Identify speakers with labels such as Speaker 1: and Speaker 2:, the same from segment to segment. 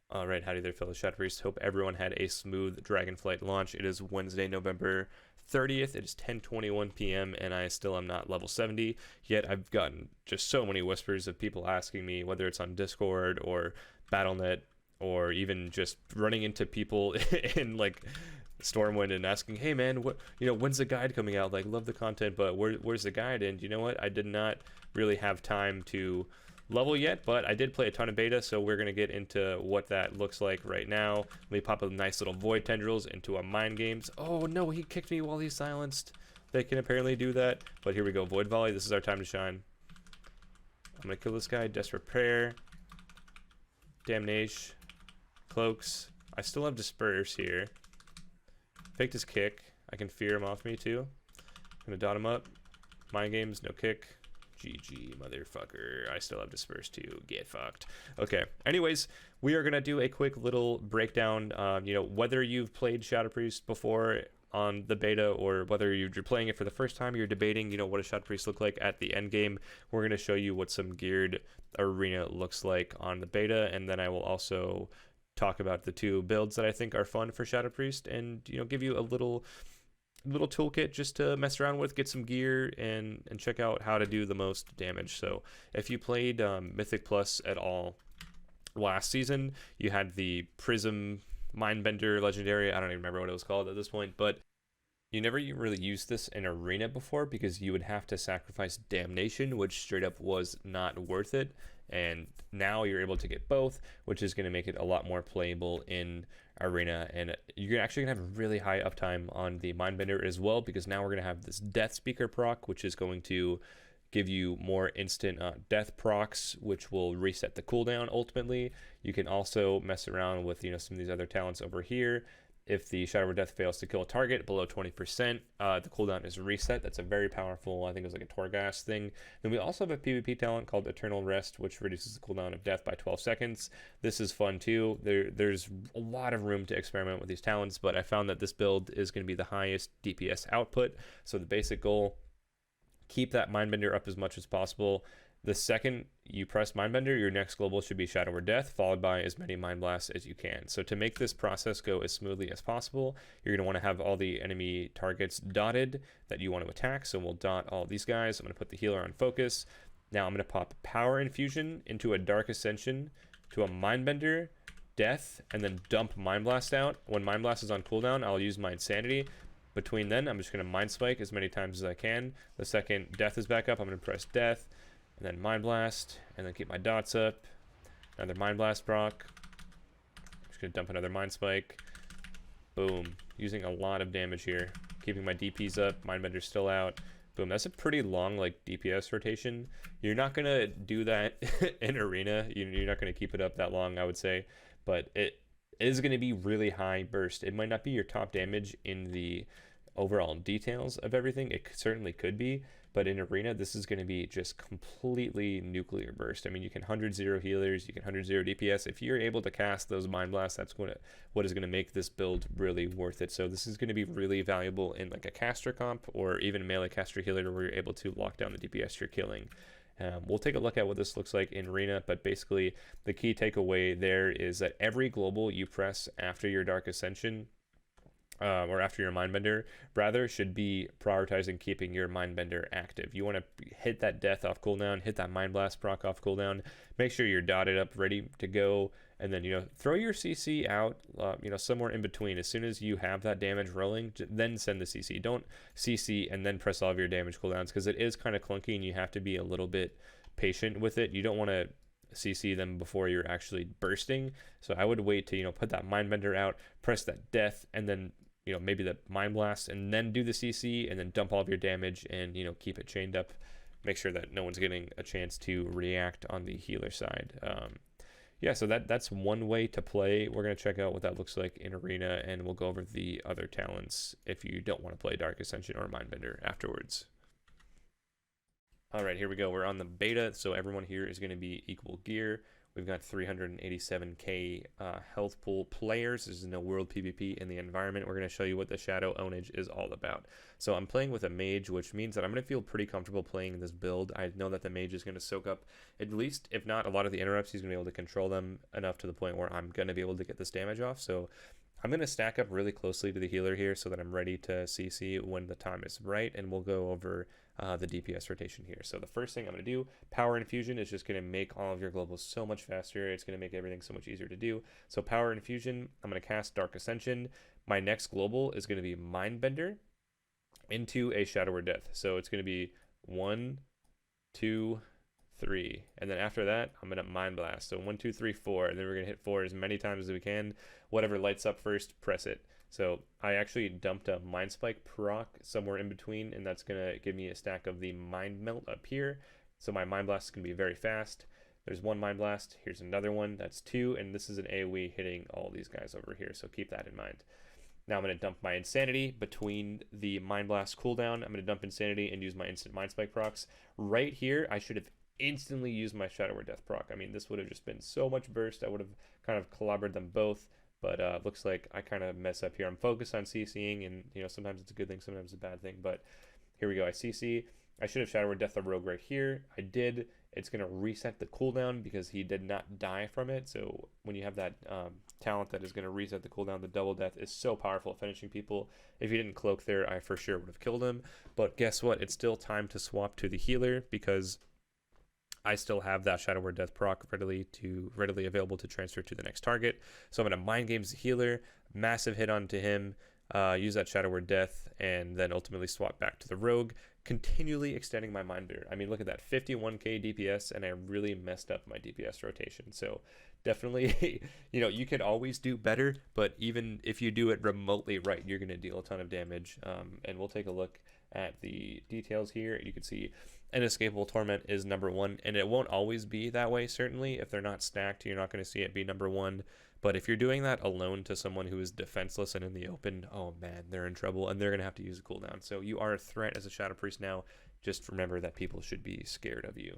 Speaker 1: Alright, howdy there, fellow Shadow Priests. Hope everyone had a smooth Dragonflight launch. It is Wednesday, November 30th. It is 10:21 p.m. and I still am not level 70. Yet I've gotten just so many whispers of people asking me, whether it's on Discord or Battle.net or even just running into people in like Stormwind and asking, "Hey man, when's the guide coming out? Like, love the content, but where's the guide?" And you know what? I did not really have time to level yet, but I did play a ton of beta, so we're going to get into what that looks like right now. Let me pop a nice little void tendrils into a mind games. Oh no, he kicked me while he's silenced. They can apparently do that, but here we go. Void volley, this is our time to shine. I'm going to kill this guy. Desperate prayer. Damnation. Cloaks. I still have disperse here. Faked his kick. I can fear him off me too. I'm going to dot him up. Mind games, no kick. GG, motherfucker. I still have dispersed too. Get fucked. Okay. Anyways, we are going to do a quick little breakdown. Whether you've played Shadow Priest before on the beta or whether you're playing it for the first time, you're debating, what does Shadow Priest look like at the end game. We're going to show you what some geared arena looks like on the beta, and then I will also talk about the two builds that I think are fun for Shadow Priest and, give you a little toolkit just to mess around with, get some gear, and check out how to do the most damage. So if you played Mythic Plus at all last season, you had the Prism Mindbender Legendary. I don't even remember what it was called at this point, but you never really used this in Arena before because you would have to sacrifice Damnation, which straight up was not worth it. And now you're able to get both, which is going to make it a lot more playable in Arena. And you're actually going to have really high uptime on the Mindbender as well, because now we're going to have this Death Speaker proc, which is going to give you more instant death procs, which will reset the cooldown ultimately. You can also mess around with some of these other talents over here. If the Shadow of Death fails to kill a target below 20%, the cooldown is reset. That's a very powerful, I think it was like a Torghast thing. Then we also have a PvP talent called Eternal Rest, which reduces the cooldown of death by 12 seconds. This is fun too. There's a lot of room to experiment with these talents, but I found that this build is going to be the highest DPS output. So the basic goal, keep that Mindbender up as much as possible. The second you press Mindbender, your next global should be Shadow or Death, followed by as many Mind Blasts as you can. So to make this process go as smoothly as possible, you're going to want to have all the enemy targets dotted that you want to attack. So we'll dot all these guys. I'm going to put the healer on focus. Now I'm going to pop Power Infusion into a Dark Ascension to a Mindbender, Death, and then dump Mind Blast out. When Mind Blast is on cooldown, I'll use my Insanity. Between then, I'm just going to Mind Spike as many times as I can. The second Death is back up, I'm going to press Death, and then Mind Blast, and then keep my dots up. Another Mind Blast proc. I'm just going to dump another Mind Spike. Boom. Using a lot of damage here. Keeping my DPs up. Mindbender's still out. Boom. That's a pretty long DPS rotation. You're not going to do that in Arena. You're not going to keep it up that long, I would say. But it is going to be really high burst. It might not be your top damage in the overall details of everything. It certainly could be. But in Arena, this is going to be just completely nuclear burst. I mean, you can 100-0 healers, you can 100-0 DPS. If you're able to cast those Mind Blasts, that's what is going to make this build really worth it. So this is going to be really valuable in a caster comp or even melee caster healer where you're able to lock down the DPS you're killing. We'll take a look at what this looks like in Arena, but basically the key takeaway there is that every global you press after your Dark Ascension or after your Mindbender, rather, should be prioritizing keeping your Mindbender active. You want to hit that Death off cooldown, hit that Mind Blast proc off cooldown, make sure you're dotted up, ready to go, and then, throw your CC out, somewhere in between. As soon as you have that damage rolling, then send the CC. Don't CC and then press all of your damage cooldowns, because it is kind of clunky and you have to be a little bit patient with it. You don't want to CC them before you're actually bursting. So I would wait to, put that Mindbender out, press that Death, and then maybe the Mind Blast, and then do the CC, and then dump all of your damage, and keep it chained up. Make sure that no one's getting a chance to react on the healer side. Yeah, so that's one way to play. We're gonna check out what that looks like in Arena, and we'll go over the other talents if you don't want to play Dark Ascension or Mindbender afterwards. All right, here we go. We're on the beta, so everyone here is going to be equal gear. We've got 387k health pool players. There's no world PvP in the environment. We're going to show you what the shadow ownage is all about. So I'm playing with a mage, which means that I'm going to feel pretty comfortable playing this build. I know that the mage is going to soak up, at least, if not a lot of the interrupts, he's going to be able to control them enough to the point where I'm going to be able to get this damage off. So I'm going to stack up really closely to the healer here so that I'm ready to CC when the time is right, and we'll go over the DPS rotation here. So the first thing I'm going to do, Power Infusion, is just going to make all of your globals so much faster. It's going to make everything so much easier to do. So Power Infusion, I'm going to cast Dark Ascension. My next global is going to be Mindbender into a Shadow or Death. So it's going to be 1, 2, 3, and then after that I'm gonna Mind Blast. So 1, 2, 3, 4, and then we're gonna hit 4 as many times as we can. Whatever lights up first, press it. So I actually dumped a Mind Spike proc somewhere in between, and that's gonna give me a stack of the Mind Melt up here. So my Mind Blast is gonna be very fast. There's one Mind Blast, here's another one, that's 2, and this is an AoE hitting all these guys over here, so keep that in mind. Now I'm going to dump my Insanity between the Mind Blast cooldown. I'm going to dump Insanity and use my instant Mind Spike procs. Right here, I should have instantly used my Shadow or Death proc. I mean, this would have just been so much burst. I would have kind of collaborated them both, but looks like I kind of mess up here. I'm focused on CCing, and you know, sometimes it's a good thing, sometimes it's a bad thing, but here we go. I CC. I should have Shadow or Death the rogue right here. I did. It's going to reset the cooldown because he did not die from it. So when you have that talent that is going to reset the cooldown, the double death is so powerful at finishing people. If he didn't cloak there, I for sure would have killed him. But guess what? It's still time to swap to the healer because I still have that Shadow or Death proc readily available to transfer to the next target. So I'm going to Mind Games the healer, massive hit onto him, use that Shadow or Death, and then ultimately swap back to the rogue, continually extending my Mindbender. I mean, look at that, 51k DPS, and I really messed up my DPS rotation. So definitely, you know, you could always do better, but even if you do it remotely right, you're going to deal a ton of damage. And we'll take a look at the details here. You can see Inescapable Torment is number 1, and it won't always be that way, certainly. If they're not stacked, you're not going to see it be number 1. But if you're doing that alone to someone who is defenseless and in the open, oh man, they're in trouble, and they're going to have to use a cooldown. So you are a threat as a Shadow Priest now. Just remember that people should be scared of you.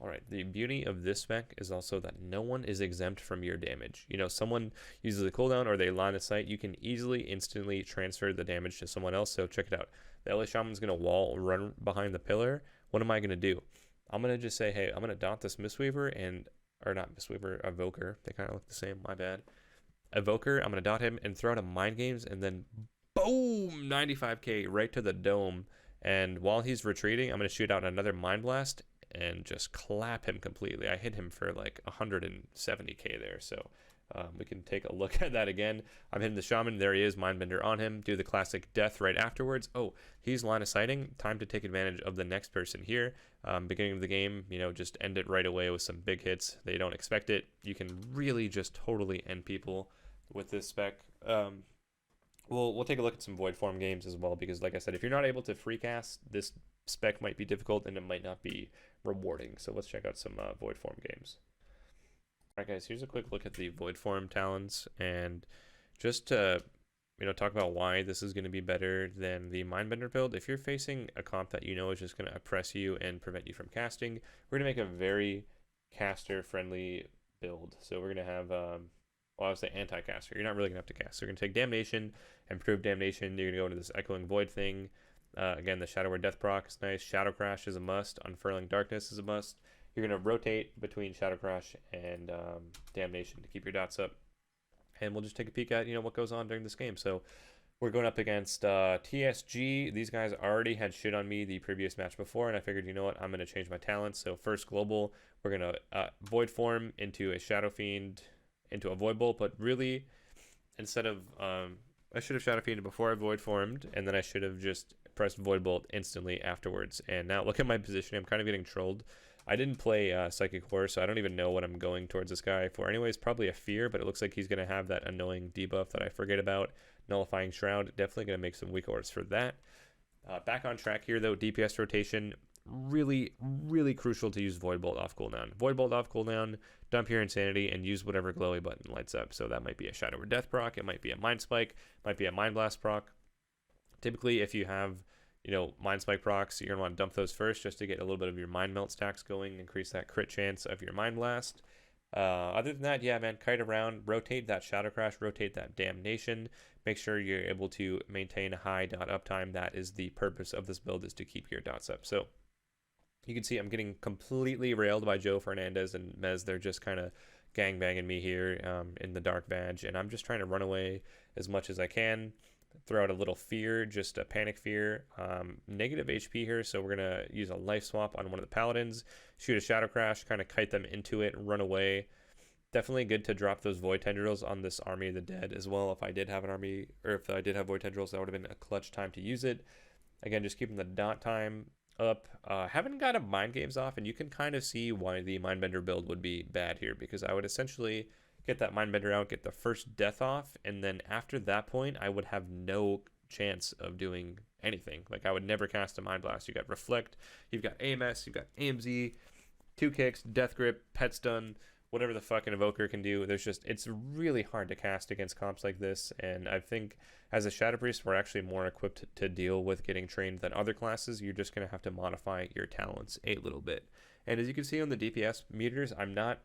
Speaker 1: Alright, the beauty of this spec is also that no one is exempt from your damage. You know, someone uses a cooldown or they line of sight, you can easily, instantly transfer the damage to someone else. So check it out. The LA Shaman's going to run behind the pillar. What am I going to do? I'm going to just say, hey, I'm going to dot this Mistweaver or not Mistweaver, Evoker. They kind of look the same, my bad. Evoker, I'm going to dot him and throw out a Mind Games, and then boom, 95k right to the dome. And while he's retreating, I'm going to shoot out another Mind Blast and just clap him completely. I hit him for like 170k there, so we can take a look at that again. I'm hitting the Shaman, there he is, Mindbender on him, do the classic death right afterwards. Oh, he's line of sighting, time to take advantage of the next person here. Beginning of the game, you know, just end it right away with some big hits. They don't expect it. You can really just totally end people with this spec. We'll take a look at some voidform games as well, because like I said, if you're not able to free cast, this spec might be difficult and it might not be rewarding. So let's check out some voidform games. Alright guys, here's a quick look at the voidform talents, and just to talk about why this is going to be better than the Mindbender build. If you're facing a comp that you know is just going to oppress you and prevent you from casting, we're going to make a very caster friendly build. So we're going to have I would say anti-caster. You're not really going to have to cast. So you're going to take Damnation, Improve Damnation. You're going to go into this Echoing Void thing. Again, the Shadow or Death proc is nice. Shadow Crash is a must. Unfurling Darkness is a must. You're going to rotate between Shadow Crash and Damnation to keep your dots up. And we'll just take a peek at what goes on during this game. So we're going up against TSG. These guys already had shit on me the previous match before, and I figured, you know what, I'm going to change my talents. So first global, we're going to Void Form into a Shadow Fiend, into a Void Bolt, but really, instead of, I should have Shadow Fiended before I Void Formed, and then I should have just pressed Void Bolt instantly afterwards. And now look at my position. I'm kind of getting trolled. I didn't play Psychic Horror, so I don't even know what I'm going towards this guy for. Anyways, probably a Fear, but it looks like he's going to have that annoying debuff that I forget about. Nullifying Shroud, definitely going to make some weak ores for that. Back on track here, though, DPS rotation, really, really crucial to use Void Bolt off cooldown. Void Bolt off cooldown, dump your Insanity, and use whatever glowy button lights up. So that might be a Shadow or Death proc, it might be a Mind Spike, might be a Mind Blast proc. Typically, if you have Mind Spike procs, you're going to want to dump those first just to get a little bit of your Mind Melt stacks going, increase that crit chance of your Mind Blast. Other than that, yeah, man, kite around, rotate that Shadow Crash, rotate that Damnation. Make sure you're able to maintain a high dot uptime. That is the purpose of this build, is to keep your dots up. So you can see I'm getting completely railed by Joe Fernandez and Mez. They're just kind of gangbanging me here in the Dark Badge, and I'm just trying to run away as much as I can. Throw out a little fear, just a panic fear. Negative HP here, so we're going to use a life swap on one of the paladins, shoot a Shadow Crash, kind of kite them into it, run away. Definitely good to drop those Void Tendrils on this Army of the Dead as well. If I did have an army, or if I did have Void Tendrils, that would have been a clutch time to use it. Again, just keeping the dot time up. Haven't got a Mind Games off, and you can kind of see why the Mindbender build would be bad here, because I would essentially get that Mindbender out, get the first death off, and then after that point, I would have no chance of doing anything. Like, I would never cast a Mind Blast. You got Reflect, you've got AMS, you've got AMZ, 2 kicks, Death Grip, Pet Stun, whatever the fuck an Evoker can do. It's really hard to cast against comps like this, and I think as a Shadow Priest, we're actually more equipped to deal with getting trained than other classes. You're just going to have to modify your talents a little bit. And as you can see on the DPS meters, I'm not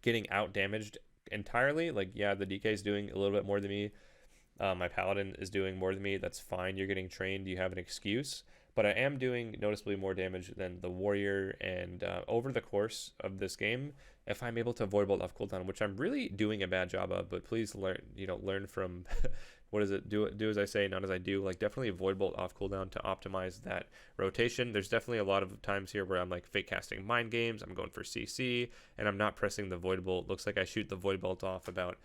Speaker 1: getting out damaged entirely. Like, yeah, the DK is doing a little bit more than me. My Paladin is doing more than me. That's fine. You're getting trained. You have an excuse. But I am doing noticeably more damage than the Warrior, and over the course of this game, if I'm able to avoid bolt off cooldown, which I'm really doing a bad job of, but please learn from what is it? Do as I say, not as I do. Like, definitely avoid bolt off cooldown to optimize that rotation. There's definitely a lot of times here where I'm like fake casting Mind Games, I'm going for CC, and I'm not pressing the Void Bolt. Looks like I shoot the Void Bolt off about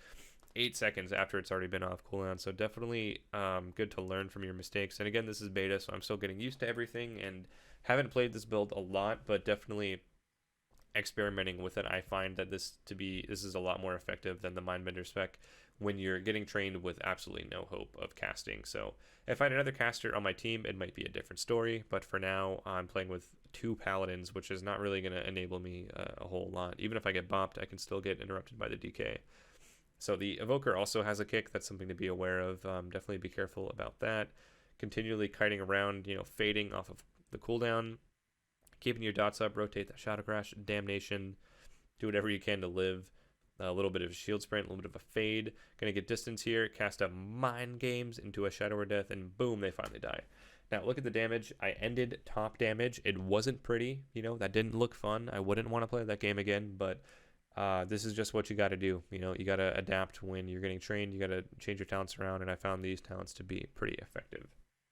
Speaker 1: 8 seconds after it's already been off cooldown. So definitely good to learn from your mistakes. And again, this is beta, so I'm still getting used to everything and haven't played this build a lot, but definitely experimenting with it. I find that this is a lot more effective than the Mindbender spec when you're getting trained with absolutely no hope of casting. So if I had another caster on my team, it might be a different story, but for now I'm playing with 2 paladins, which is not really going to enable me a whole lot. Even if I get bopped, I can still get interrupted by the DK. So the Evoker also has a kick. That's something to be aware of. Definitely be careful about that. Continually kiting around, fading off of the cooldown, keeping your dots up, rotate that Shadow Crash, Damnation, do whatever you can to live. A little bit of a shield sprint, a little bit of a fade. Gonna get distance here, cast up Mind Games into a Shadow or Death, and boom, they finally die. Now look at the damage. I ended top damage. It wasn't pretty, that didn't look fun. I wouldn't want to play that game again, but this is just what you got to do. You got to adapt when you're getting trained. You got to change your talents around, and I found these talents to be pretty effective.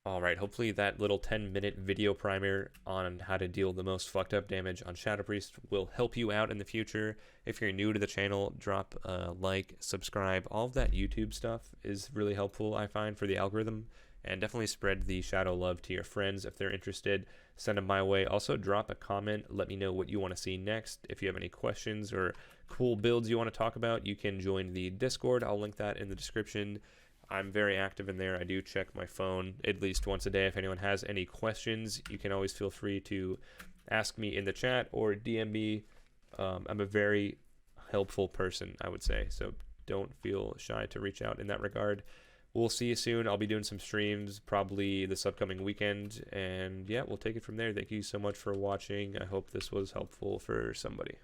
Speaker 1: All right, hopefully that little 10-minute video primer on how to deal the most fucked up damage on Shadow Priest will help you out in the future. If you're new to the channel, drop a like, subscribe. All of that YouTube stuff is really helpful, I find, for the algorithm. And definitely spread the Shadow love to your friends if they're interested. Send them my way. Also, drop a comment. Let me know what you want to see next. If you have any questions or cool builds you want to talk about, you can join the Discord. I'll link that in the description. I'm very active in there. I do check my phone at least once a day. If anyone has any questions, you can always feel free to ask me in the chat or DM me. I'm a very helpful person, I would say. So don't feel shy to reach out in that regard. We'll see you soon. I'll be doing some streams probably this upcoming weekend. And yeah, we'll take it from there. Thank you so much for watching. I hope this was helpful for somebody.